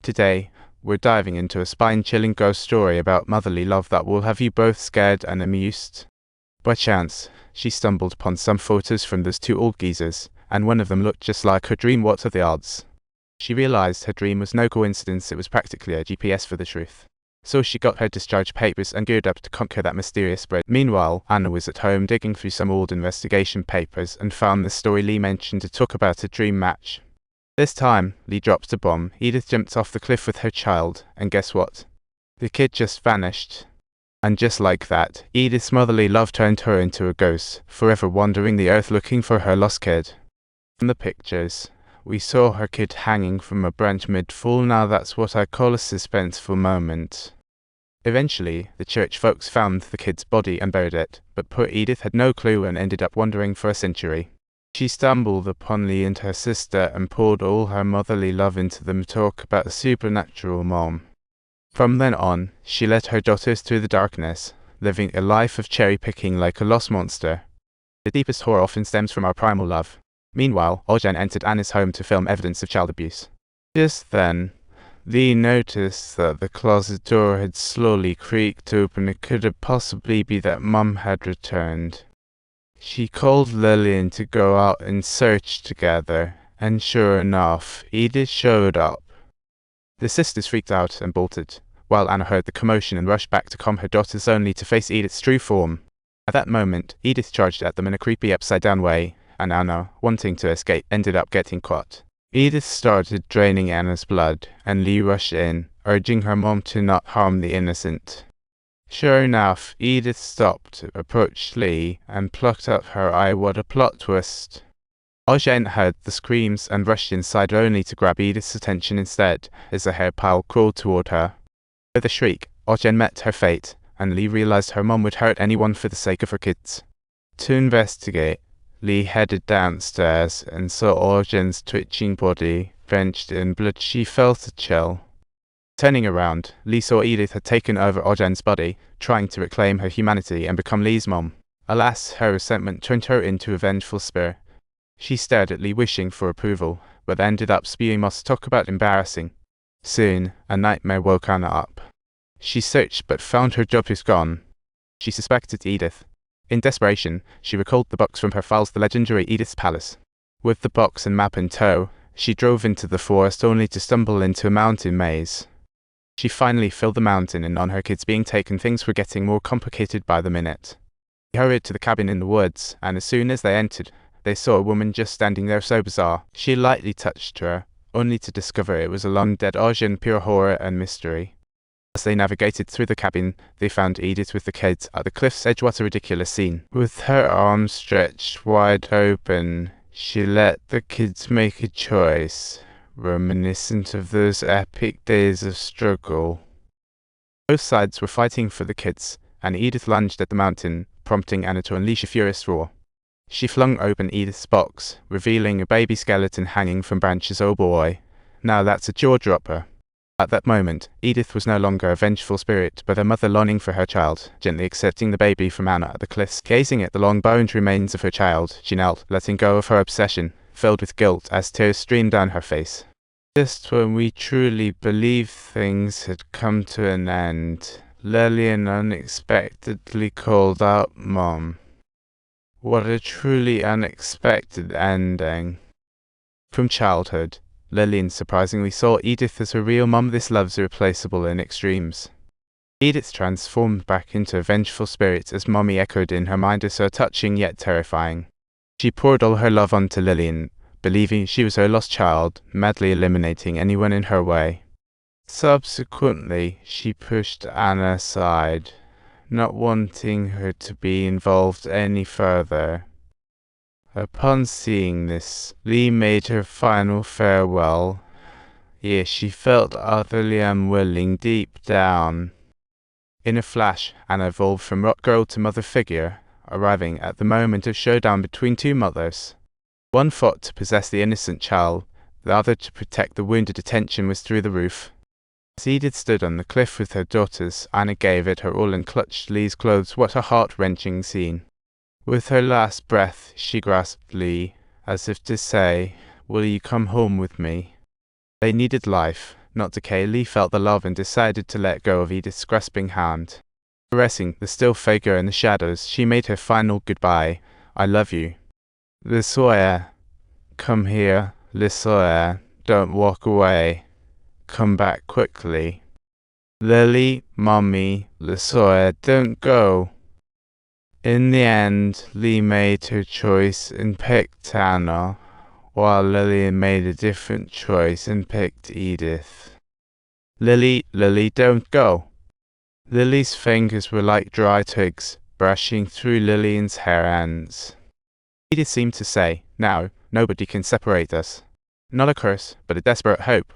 Today, we're diving into a spine-chilling ghost story about motherly love that will have you both scared and amused. By chance, she stumbled upon some photos from those two old geezers, and one of them looked just like her dream. What are the odds? She realized her dream was no coincidence, it was practically a GPS for the truth. So she got her discharge papers and geared up to conquer that mysterious spread. Meanwhile, Anna was at home digging through some old investigation papers and found the story Lee mentioned to talk about a dream match. This time, Lee dropped a bomb. Edith jumped off the cliff with her child, and guess what? The kid just vanished. And just like that, Edith's motherly love turned her into a ghost, forever wandering the earth looking for her lost kid. From the pictures, we saw her kid hanging from a branch mid-fall. Now that's what I call a suspenseful moment. Eventually, the church folks found the kid's body and buried it, but poor Edith had no clue and ended up wandering for a century. She stumbled upon Lee and her sister and poured all her motherly love into them. Talk about a supernatural mom. From then on, she led her daughters through the darkness, living a life of cherry-picking like a lost monster. The deepest horror often stems from our primal love. Meanwhile, Oljan entered Anna's home to film evidence of child abuse. Just then, Lee noticed that the closet door had slowly creaked open. It could possibly be that Mum had returned. She called Lillian to go out and search together, and sure enough, Edith showed up. The sisters freaked out and bolted, while Anna heard the commotion and rushed back to calm her daughters only to face Edith's true form. At that moment, Edith charged at them in a creepy upside-down way, and Anna, wanting to escape, ended up getting caught. Edith started draining Anna's blood, and Lee rushed in, urging her mom to not harm the innocent. Sure enough, Edith stopped, approached Lee, and plucked up her eye. What a plot twist. Oljan heard the screams and rushed inside only to grab Edith's attention instead, as a hair pile crawled toward her. With a shriek, Oljan met her fate, and Lee realized her mom would hurt anyone for the sake of her kids. To investigate, Lee headed downstairs and saw Oljan's twitching body, drenched in blood. She felt a chill. Turning around, Lee saw Edith had taken over Oljan's body, trying to reclaim her humanity and become Lee's mom. Alas, her resentment turned her into a vengeful spirit. She stared at Lee wishing for approval, but ended up spewing moss. Talk about embarrassing. Soon, a nightmare woke Anna up. She searched but found her job was gone. She suspected Edith. In desperation, she recalled the box from her files, the legendary Edith's Palace. With the box and map in tow, she drove into the forest only to stumble into a mountain maze. She finally filled the mountain, and on her kids being taken, things were getting more complicated by the minute. She hurried to the cabin in the woods, and as soon as they entered, they saw a woman just standing there. So bizarre. She lightly touched her, only to discover it was a long-dead Oljan. Pure horror and mystery. As they navigated through the cabin, they found Edith with the kids at the cliff's edge. What a ridiculous scene. With her arms stretched wide open, she let the kids make a choice, reminiscent of those epic days of struggle. Both sides were fighting for the kids, and Edith lunged at the mountain, prompting Anna to unleash a furious roar. She flung open Edith's box, revealing a baby skeleton hanging from branches. Oh boy, now that's a jaw-dropper. At that moment, Edith was no longer a vengeful spirit, but a mother longing for her child, gently accepting the baby from Anna at the cliffs. Gazing at the long-boned remains of her child, she knelt, letting go of her obsession, filled with guilt as tears streamed down her face. Just when we truly believed things had come to an end, Lillian unexpectedly called out, "Mom." What a truly unexpected ending. From childhood, Lillian surprisingly saw Edith as her real mom. This love's irreplaceable in extremes. Edith transformed back into a vengeful spirit as Mommy echoed in her mind, as so touching yet terrifying. She poured all her love onto Lillian, believing she was her lost child, madly eliminating anyone in her way. Subsequently, she pushed Anna aside, not wanting her to be involved any further. Upon seeing this, Lee made her final farewell. Yes, she felt utterly unwilling deep down. In a flash, Anna evolved from rock girl to mother figure, arriving at the moment of showdown between two mothers. One fought to possess the innocent child, the other to protect the wounded. Attention was through the roof. As Edith stood on the cliff with her daughters, Anna gave it her all and clutched Lee's clothes. What a heart-wrenching scene. With her last breath, she grasped Lee, as if to say, "Will you come home with me?" They needed life, not decay. Lee felt the love and decided to let go of Edith's grasping hand. Caressing the still figure in the shadows, she made her final goodbye. I love you. Lissoya, come here. Lissoya, don't walk away. Come back quickly. Lily, Mommy, Lissoya, don't go. In the end, Lee made her choice and picked Tanner, while Lily made a different choice and picked Edith. Lily, don't go. Lily's fingers were like dry twigs, brushing through Lillian's hair ends. Edith seemed to say, now, nobody can separate us. Not a curse, but a desperate hope.